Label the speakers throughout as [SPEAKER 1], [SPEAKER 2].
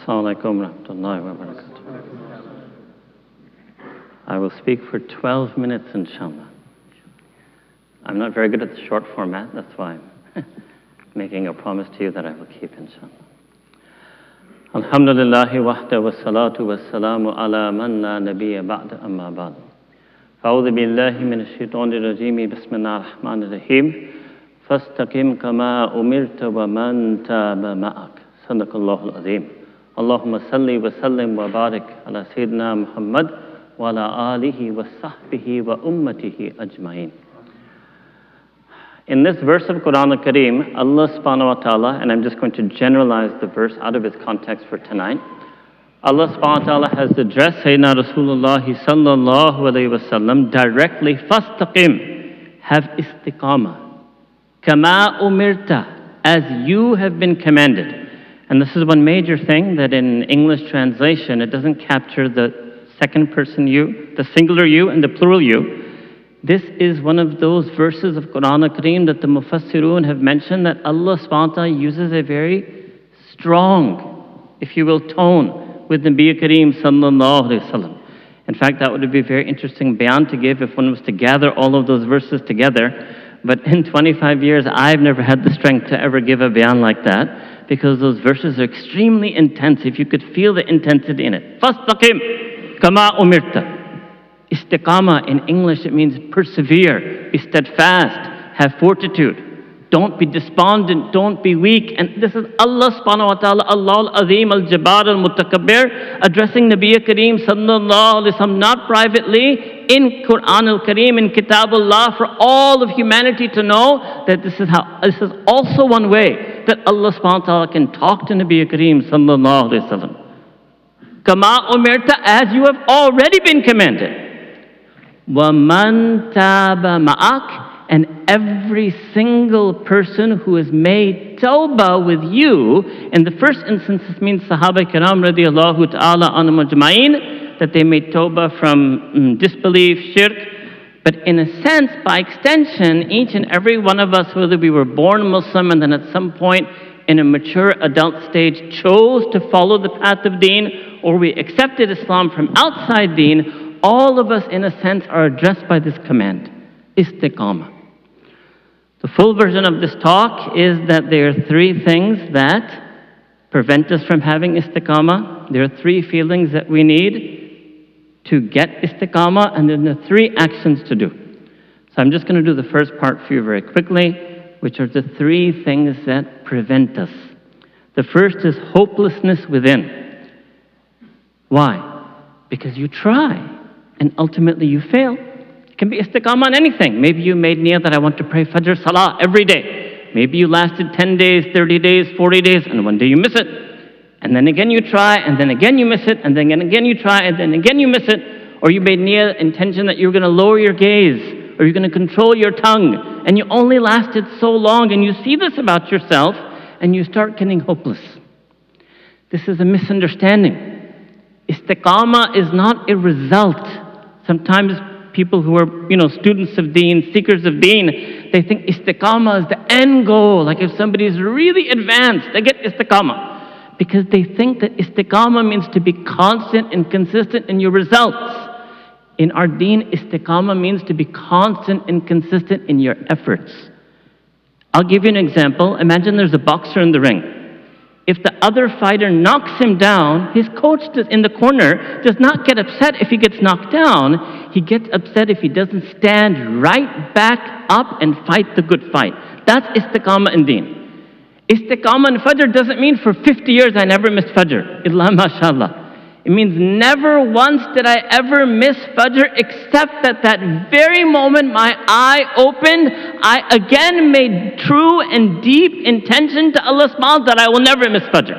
[SPEAKER 1] Assalamu alaikum wa rahmatullahi wa barakatuh. I will speak for 12 minutes, inshallah. I'm not very good at the short format, that's why I'm making a promise to you that I will keep, inshallah. Alhamdulillahi wahda wa salatu wa salamu ala man la nabiyya ba'da amma ba'd. A'udhu billahi min ash-shaytanir rajim, bismillahir rahmanir rahim. Fastaqim kama umirta wa man taba ma'ak. Sadaqallahu al-azim. Allahumma salli wa sallim wa barik ala Sayyidina Muhammad wa ala alihi wa sahbihi wa ummatihi ajma'in. In this verse of Quran al-Kareem, Allah subhanahu wa ta'ala, and I'm just going to generalize the verse out of its context for tonight, Allah subhanahu wa ta'ala has addressed Sayyidina Rasulullah sallallahu alayhi wa sallam directly, Fastaqim, have istiqamah, kama umirta, as you have been commanded. And this is one major thing that in English translation, it doesn't capture the second person you, the singular you and the plural you. This is one of those verses of Quran al-Kareem that the Mufassirun have mentioned that Allah subhanahu wa ta'ala uses a very strong, if you will, tone with Nabi Kareem sallallahu alayhi wa sallam. In fact, that would be a very interesting bayan to give if one was to gather all of those verses together. But in 25 years, I've never had the strength to ever give a bayan like that, because those verses are extremely intense. If you could feel the intensity in it. Fastaqim kama umirta. Istiqamah in English, it means persevere, be steadfast, have fortitude. Don't be despondent, don't be weak. And this is Allah subhanahu wa ta'ala, Allah al-Azim al-Jabbar al-Mutakabbir, addressing Nabi Kareem sallallahu alayhi wa sallam, not privately, in Quran al-Kareem, in Kitabullah, for all of humanity to know that this is also one way that Allah subhanahu wa ta'ala can talk to Nabi Kareem sallallahu alayhi wa sallam. Kama umirta, as you have already been commanded. وَمَنْ تَابَ مَعَكَ, and every single person who has made tawbah with you. In the first instance, this means Sahaba Kiram radiallahu ta'ala anhum ajma'in, that they made tawbah from disbelief, shirk. But in a sense, by extension, each and every one of us, whether we were born Muslim and then at some point in a mature adult stage chose to follow the path of deen, or we accepted Islam from outside deen, all of us in a sense are addressed by this command, istiqamah. The full version of this talk is that there are three things that prevent us from having istiqamah. There are three feelings that we need to get istiqamah, and then there are three actions to do. So I'm just going to do the first part for you very quickly, which are the three things that prevent us. The first is hopelessness within. Why? Because you try, and ultimately you fail. It can be istiqamah on anything. Maybe you made niyyah that I want to pray Fajr Salah every day. Maybe you lasted 10 days, 30 days, 40 days, and one day you miss it. And then again you try, and then again you miss it, and then again you try, and then again you miss it. Or you made niyyah, intention that you're going to lower your gaze, or you're going to control your tongue, and you only lasted so long, and you see this about yourself, and you start getting hopeless. This is a misunderstanding. Istiqamah is not a result. Sometimes people who are, students of deen, seekers of deen, they think istiqamah is the end goal. Like if somebody is really advanced, they get istiqamah. Because they think that istiqamah means to be constant and consistent in your results. In our deen, istiqamah means to be constant and consistent in your efforts. I'll give you an example. Imagine there's a boxer in the ring. If the other fighter knocks him down, his coach in the corner does not get upset if he gets knocked down. He gets upset if he doesn't stand right back up and fight the good fight. That's istiqamah in deen. Istiqamah in Fajr doesn't mean for 50 years I never missed Fajr. Illa mashallah. It means never once did I ever miss Fajr, except that very moment my eye opened, I again made true and deep intention to Allah subhanahu that I will never miss Fajr.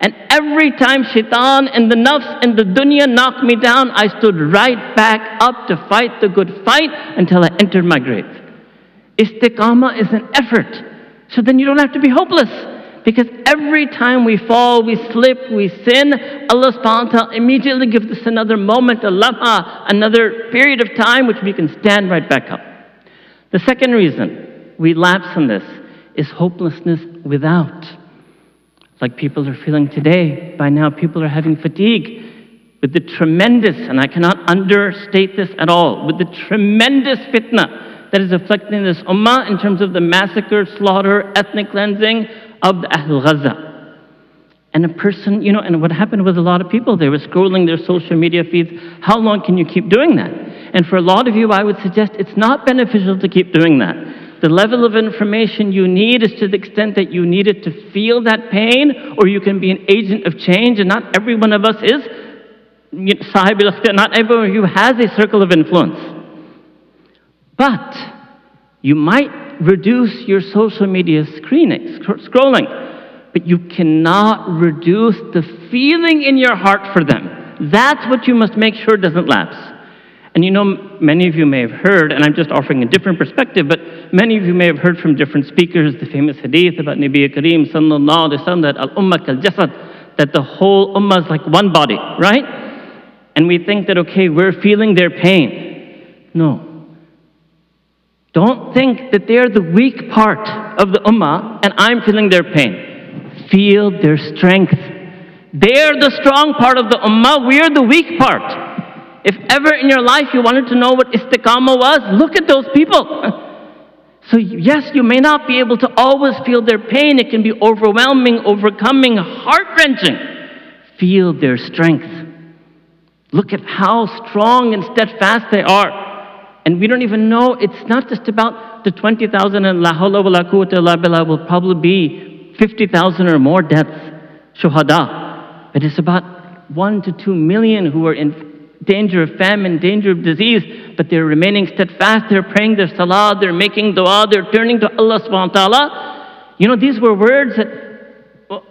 [SPEAKER 1] And every time shaitan and the nafs and the dunya knocked me down, I stood right back up to fight the good fight until I entered my grave. Istiqamah is an effort. So then you don't have to be hopeless. Because every time we fall, we slip, we sin, Allah subhanahu wa ta'ala immediately gives us another moment, a lamha, another period of time which we can stand right back up. The second reason we lapse in this is hopelessness without. like people are feeling today. By now, people are having fatigue with the tremendous, and I cannot understate this at all, with the tremendous fitna that is afflicting this ummah in terms of the massacre, slaughter, ethnic cleansing of the Ahl Gaza. And a person, you know, and what happened with a lot of people, they were scrolling their social media feeds. How long can you keep doing that? And for a lot of you, I would suggest it's not beneficial to keep doing that. The level of information you need is to the extent that you need it to feel that pain, or you can be an agent of change, and not every one of us is sahib al-ikhtiyar, not everyone who has a circle of influence. But you might reduce your social media scrolling, but you cannot reduce the feeling in your heart for them. That's what you must make sure doesn't lapse. And you know, many of you may have heard, and I'm just offering a different perspective, but many of you may have heard from different speakers the famous hadith about Nabi Kareem sallallahu alaihi wasallam, that al-ummah kal-jasad, that the whole ummah is like one body, right? And we think that, okay, we're feeling their pain. No. Don't think that they're the weak part of the ummah and I'm feeling their pain. Feel their strength. They're the strong part of the ummah, we're the weak part. If ever in your life you wanted to know what istiqamah was, look at those people. So yes, you may not be able to always feel their pain. It can be overwhelming, overcoming, heart-wrenching. Feel their strength. Look at how strong and steadfast they are. And we don't even know, it's not just about the 20,000 and la hawla wa la quwwata illa billah will probably be 50,000 or more deaths, shuhada. But it's about 1 to 2 million who are in danger of famine, danger of disease, but they're remaining steadfast, they're praying their salah, they're making dua, they're turning to Allah subhanahu wa ta'ala. You know, these were words that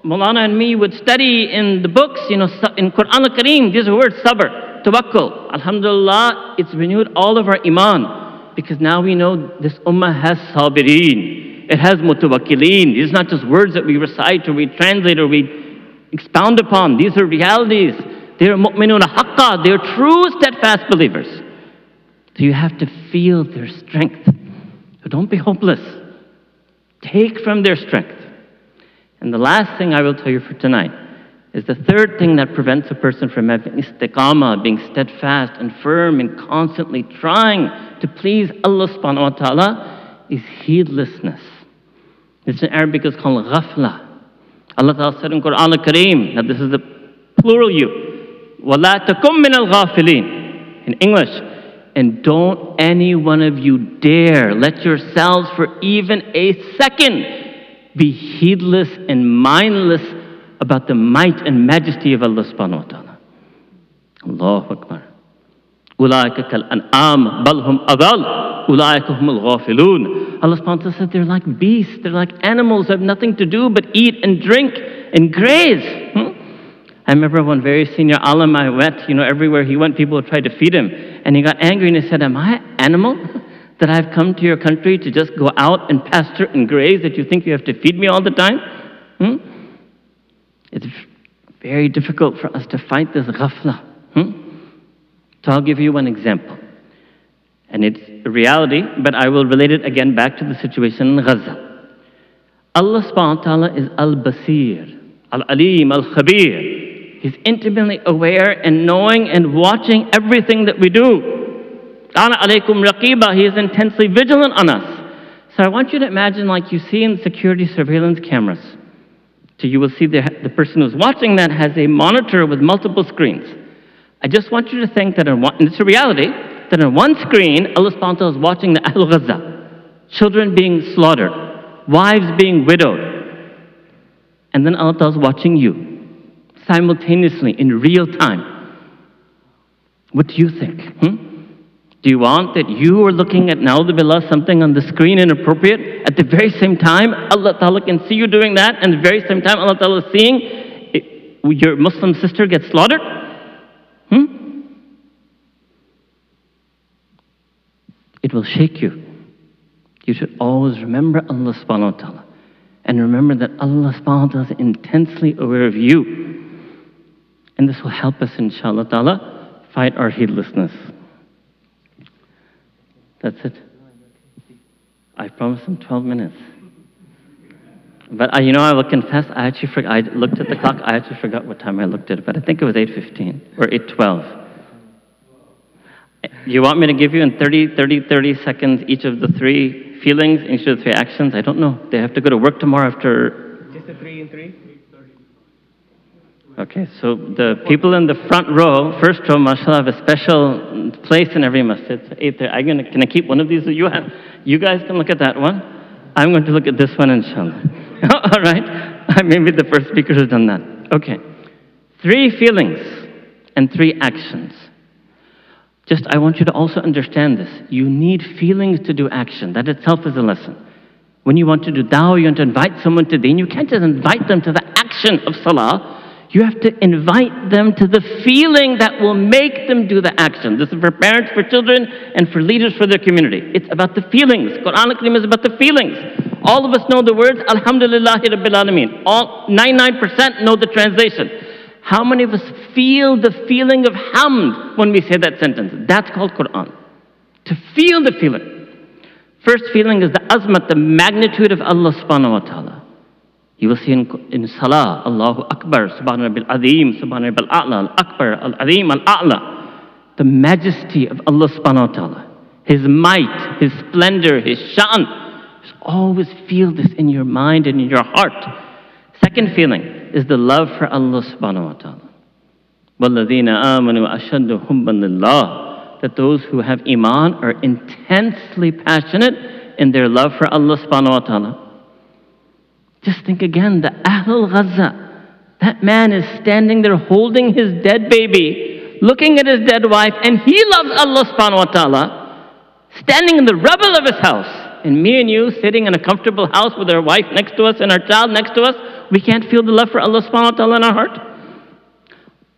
[SPEAKER 1] Maulana and me would study in the books, you know, in Quran al-Kareem. These are words, sabr, tawakkul. Alhamdulillah, it's renewed all of our iman, because now we know this ummah has sabirin, it has mutawakkilin. These are not just words that we recite or we translate or we expound upon. These are realities. They're mu'minuna haqqa, they're true steadfast believers. So you have to feel their strength. So don't be hopeless. Take from their strength. And the last thing I will tell you for tonight is the third thing that prevents a person from having istiqamah, being steadfast and firm and constantly trying to please Allah subhanahu wa ta'ala, is heedlessness. This in Arabic is called ghafla. Allah ta'ala said in Quran al-Kareem, now this is the plural you, وَلَا تَكُمْ مِنَ الْغَافِلِينَ. In English, and don't any one of you dare let yourselves for even a second be heedless and mindless about the might and majesty of Allah subhanahu wa ta'ala. Allahu Akbar. أُولَٰئِكَ كَالْأَنْعَامِ بَلْ هُمْ أَضَلُّ أُولَٰئِكَ هُمُ الْغَافِلُونَ. Allah subhanahu wa ta'ala said they're like beasts, they're like animals, have nothing to do but eat and drink and graze. I remember one very senior alim I went, you know, everywhere he went, people would try to feed him. And he got angry and he said, am I an animal that I've come to your country to just go out and pasture and graze, that you think you have to feed me all the time? It's very difficult for us to fight this ghafla. So I'll give you one example. And it's a reality, but I will relate it again back to the situation in Gaza. Allah subhanahu wa ta'ala is Al-Basir, Al-Alim, Al-Khabir. He's intimately aware and knowing and watching everything that we do. Ana alaykum raqiba. He is intensely vigilant on us. So I want you to imagine, like you see in security surveillance cameras. So you will see the person who's watching that has a monitor with multiple screens. I just want you to think that, and it's a reality, that on one screen, Allah subhanahu wa ta'ala is watching the Ahl Gaza, children being slaughtered, wives being widowed. And then Allah ta'ala is watching you, simultaneously, in real time. What do you think? Do you want that you are looking at, na'udhu something on the screen inappropriate? At the very same time, Allah Ta'ala can see you doing that, and at the very same time, Allah Ta'ala is seeing your Muslim sister get slaughtered? It will shake you. You should always remember Allah subhanahu wa ta'ala. And remember that Allah subhanahu wa ta'ala is intensely aware of you. And this will help us, inshallah ta'ala, fight our heedlessness. That's it. I promised them 12 minutes. But I will confess, I actually forgot. I looked at the clock. I actually forgot what time I looked at it, but I think it was 8:15 or 8:12. You want me to give you in 30 seconds each of the three feelings, each of the three actions? I don't know. They have to go to work tomorrow after. Just the 3 and 3? Okay, so the people in the front row, first row, mashallah, have a special place in every masjid. So 8:30. Can I keep one of these? You guys can look at that one. I'm going to look at this one, inshallah. All right? Maybe the first speaker has done that. Okay. 3 feelings and 3 actions. Just, I want you to also understand this. You need feelings to do action. That itself is a lesson. When you want to do dawah, you want to invite someone to deen, you can't just invite them to the action of salah. You have to invite them to the feeling that will make them do the action. This is for parents, for children, and for leaders for their community. It's about the feelings. Quran al-Karim is about the feelings. All of us know the words, Alhamdulillahi Rabbil Alameen. All 99% know the translation. How many of us feel the feeling of hamd when we say that sentence? That's called Quran. To feel the feeling. First feeling is the azmat, the magnitude of Allah subhanahu wa ta'ala. You will see in Salah, Allahu Akbar, Subhana Rabbil Azim, Subhana Rabbil A'la, Al-Akbar, Al-Azim, Al-A'la. The majesty of Allah subhanahu wa ta'ala. His might, His splendor, His sha'n. Just always feel this in your mind and in your heart. Second feeling is the love for Allah subhanahu wa ta'ala. وَالَّذِينَ آمَنُوا أَشَدُّ حُبًّا لِلَّهِ. That those who have iman are intensely passionate in their love for Allah subhanahu wa ta'ala. Just think again, the Ahlul Ghaza. That man is standing there holding his dead baby, looking at his dead wife, and he loves Allah subhanahu wa ta'ala, standing in the rubble of his house. And me and you sitting in a comfortable house with our wife next to us and our child next to us, we can't feel the love for Allah subhanahu wa ta'ala in our heart.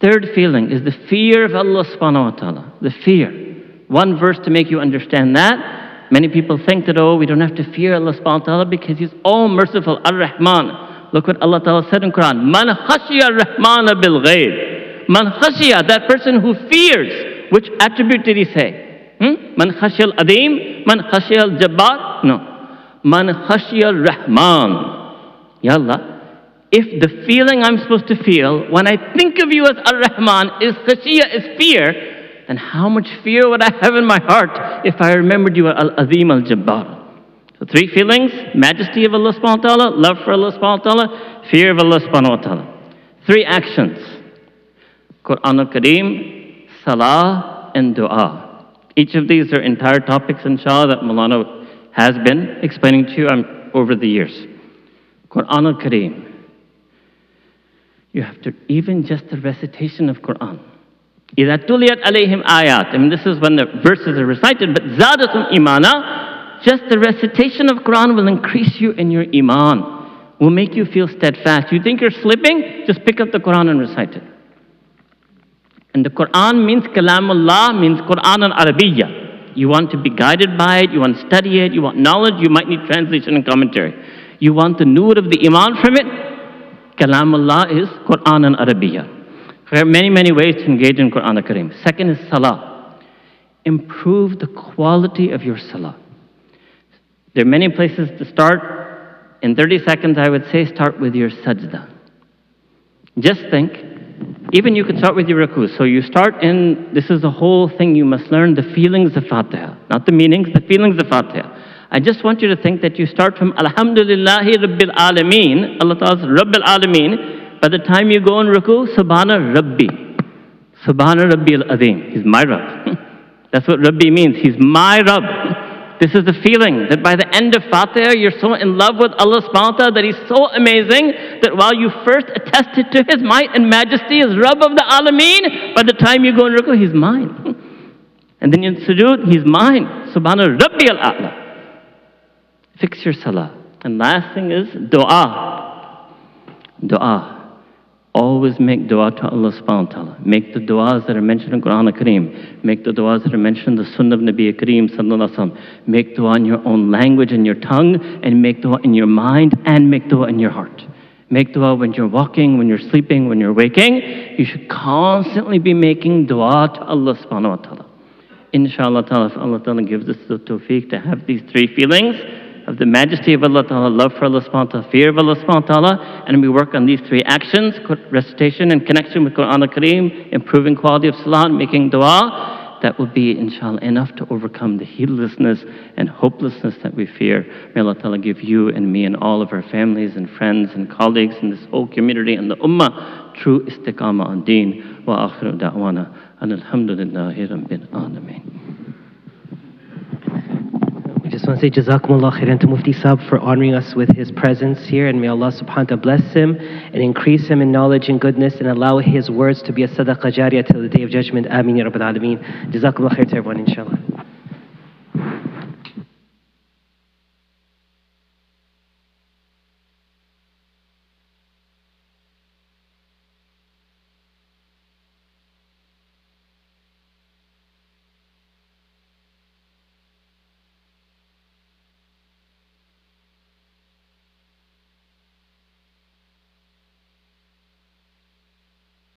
[SPEAKER 1] Third feeling is the fear of Allah subhanahu wa ta'ala. The fear. One verse to make you understand that. Many people think that, we don't have to fear Allah subhanahu wa ta'ala because He's all merciful, Ar-Rahman. Look what Allah ta'ala said in Quran. Man khashiya ar-Rahmana bil ghayb. Man khashiya, that person who fears. Which attribute did He say? Man khashiya al-Adim? Man khashiya al-Jabbar? No. Man khashiya al-Rahman. Ya Allah. If the feeling I'm supposed to feel when I think of you as Ar-Rahman is khashiyah, is fear, then how much fear would I have in my heart if I remembered you Al-Azim Al-Jabbar? So 3 feelings, majesty of Allah subhanahu wa ta'ala, love for Allah subhanahu wa ta'ala, fear of Allah subhanahu wa ta'ala. 3 actions, Quran al-Kareem, Salah, and Dua. Each of these are entire topics, inshallah, that Maulana has been explaining to you over the years. Quran al-Kareem. You have to, even just the recitation of Quran. إِذَا تُلِيَتْ عَلَيْهِمْ آيَاتٍ. This is when the verses are recited, but زَادَتُمْ إِيمَانًا. Just the recitation of Quran will increase you in your iman, will make you feel steadfast. You think you're slipping? Just pick up the Quran and recite it. And the Quran means Kalamullah, means Quran al-Arabiyyah. You want to be guided by it, you want to study it, you want knowledge, you might need translation and commentary. You want the nur of the iman from it? Kalamullah is Quran al-Arabiyyah. There are many, many ways to engage in Quran al-Kareem. Second is Salah. Improve the quality of your Salah. There are many places to start. In 30 seconds, I would say start with your sajda. Just think, even you could start with your ruku. So you start in, this is the whole thing you must learn, the feelings of Fatiha. Not the meanings, the feelings of Fatiha. I just want you to think that you start from Alhamdulillahi Rabbil Alameen, Allah Ta'ala's Rabbil Alameen. By the time you go in ruku, Subhana Rabbi. Subhana Rabbi al-Azim. He's my Rabb. That's what Rabbi means. He's my Rabb. This is the feeling that by the end of Fatiha, you're so in love with Allah subhanahu wa ta'ala that He's so amazing that while you first attested to His might and majesty as Rabb of the Alameen, by the time you go in ruku, He's mine. And then in sujood, He's mine. Subhana Rabbi al-A'la. Fix your salah. And last thing is dua. Dua. Always make dua to Allah subhanahu wa ta'ala. Make the du'as that are mentioned in Quran al-Kareem. Make the du'as that are mentioned in the Sunnah of Nabi Kareem sallallahu alaihi wasallam. Make dua in your own language and your tongue, and make dua in your mind, and make dua in your heart. Make dua when you're walking, when you're sleeping, when you're waking. You should constantly be making dua to Allah subhanahu wa ta'ala. Inshallah ta'ala, if Allah ta'ala gives us the tawfiq to have these 3 feelings, of the majesty of Allah Ta'ala, love for Allah subhanahu wa ta'ala, fear of Allah subhanahu wa ta'ala, and we work on these three actions, recitation and connection with Quran al-Kareem, improving quality of salah, making dua, that will be, inshallah, enough to overcome the heedlessness and hopelessness that we fear. May Allah Ta'ala give you and me and all of our families and friends and colleagues in this whole community and the ummah true istiqamah on deen. Wa akhiru da'wana alhamdulillahi rabbil alameen.
[SPEAKER 2] We just want to say Jazakumullah khairan to Mufti Sahib for honoring us with his presence here, and may Allah subhanahu wa ta'ala bless him and increase him in knowledge and goodness and allow his words to be a sadaqah jariyah till the day of judgment. Ameen ya Rabbil Alameen. Jazakumullah khair to everyone, inshallah.